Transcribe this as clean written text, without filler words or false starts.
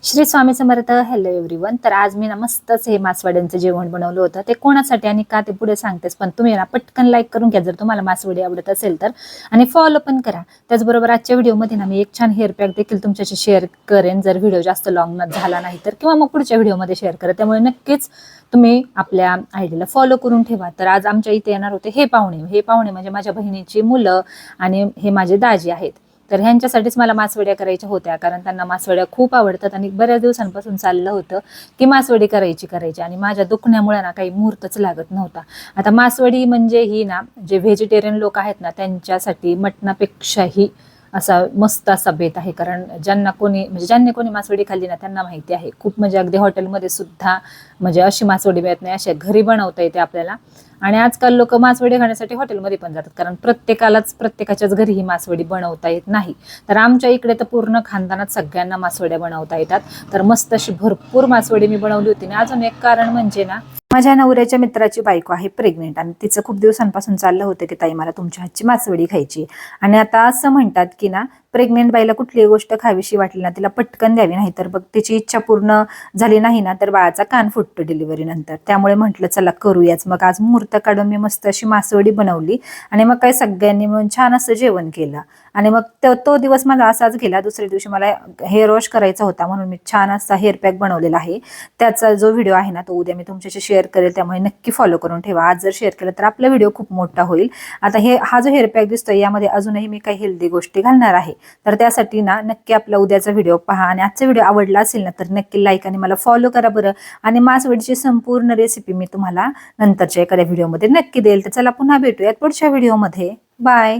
Shri Swami Samarth. Hello everyone. तर आज मी ना मस्तच हे मासवड्यांचं जेवण बनवलं होतं. ते कोणासाठी आणि का ते पुढे सांगतेस, पण तुम्ही ना पटकन लाईक करून घ्या जर तुम्हाला मासवडी आवडत असेल तर, आणि फॉलो पण करा. त्याचबरोबर आजच्या व्हिडिओमध्ये ना मी एक छान हेअर पॅक देखील तुमच्याशी शेअर करेन, जर व्हिडिओ जास्त लॉंग झाला नाही तर, किंवा मग पुढच्या व्हिडिओमध्ये शेअर करा. त्यामुळे नक्कीच तुम्ही आपल्या आयडीला फॉलो करून ठेवा. तर आज आमच्या इथे येणार होते हे पाहुणे म्हणजे माझ्या बहिणीची मुलं आणि हे माझे दाजी आहेत. तर ह्यांच्यासाठीच मला मासवड्या करायच्या होत्या, कारण त्यांना मासवड्या खूप आवडतात आणि बऱ्याच दिवसांपासून चाललं होतं की मासवडी करायची आणि माझ्या दुखण्यामुळे ना काही मुहूर्तच लागत नव्हता. आता मासवडी म्हणजे ही ना, जे व्हेजिटेरियन लोक आहेत ना त्यांच्यासाठी मटणापेक्षाही असा मस्त असा बेत आहे. कारण ज्यांनी कोणी मासवडी खाल्ली ना त्यांना माहिती आहे, खूप म्हणजे अगदी हॉटेलमध्ये सुद्धा म्हणजे अशी मासवडी मिळत नाही, अशी घरी बनवता येते आपल्याला. आणि आजकाल लोक मासवडी खाण्यासाठी हॉटेलमध्ये पण जातात, कारण प्रत्येकाच्याच घरी ही मासवडी बनवता येत नाही. तर आमच्या इकडे तर पूर्ण खानदानात सगळ्यांना मासवड्या बनवता येतात. तर मस्त अशी भरपूर मासवडी मी बनवली होती. आणि अजून एक कारण म्हणजे ना, माझ्या नवऱ्याच्या मित्राची बायको आहे प्रेग्नेंट, आणि तिचं खूप दिवसांपासून चाललं होतं की ताई मला तुमच्या हातची मासवडी खायची. आणि आता असं म्हणतात की ना, प्रेग्नेंट बाईला कुठलीही गोष्ट खावीशी वाटली ना तिला पटकन द्यावी, नाही तर बघ तिची इच्छा पूर्ण झाली नाही ना तर बाळाचा कान फुटतो डिलिव्हरी नंतर. त्यामुळे म्हटलं चला करूयाच. मग आज मुहूर्त काढून मी मस्त अशी मासवडी बनवली आणि मग काही सगळ्यांनी मिळून छान असं जेवण केलं. आणि मग तो दिवस माझा असाच गेला. दुसऱ्या दिवशी मला हेअर वॉश करायचा होता, म्हणून मी छान असा हेअर पॅक बनवलेला आहे. त्याचा जो व्हिडिओ आहे ना तो उद्या मी तुमच्याशी शेअर करेल, त्यामुळे नक्की फॉलो करून ठेवा. आज जर शेअर केलं तर आपला व्हिडिओ खूप मोठा होईल. आता हा जो हेअर पॅक दिसतोय यामध्ये अजूनही मी काही हेल्दी गोष्टी घालणार आहे. तर त्यासाठी ना नक्की आपला उद्याचा व्हिडिओ पहा. आणि आजचा व्हिडिओ आवडला असेल ना तर नक्की लाईक आणि मला फॉलो करा बरं. आणि मासवडीची संपूर्ण रेसिपी मी तुम्हाला नंतरच्या एखाद्या व्हिडिओमध्ये नक्की देईल. तर चला पुन्हा भेटूयात पुढच्या व्हिडिओमध्ये. बाय.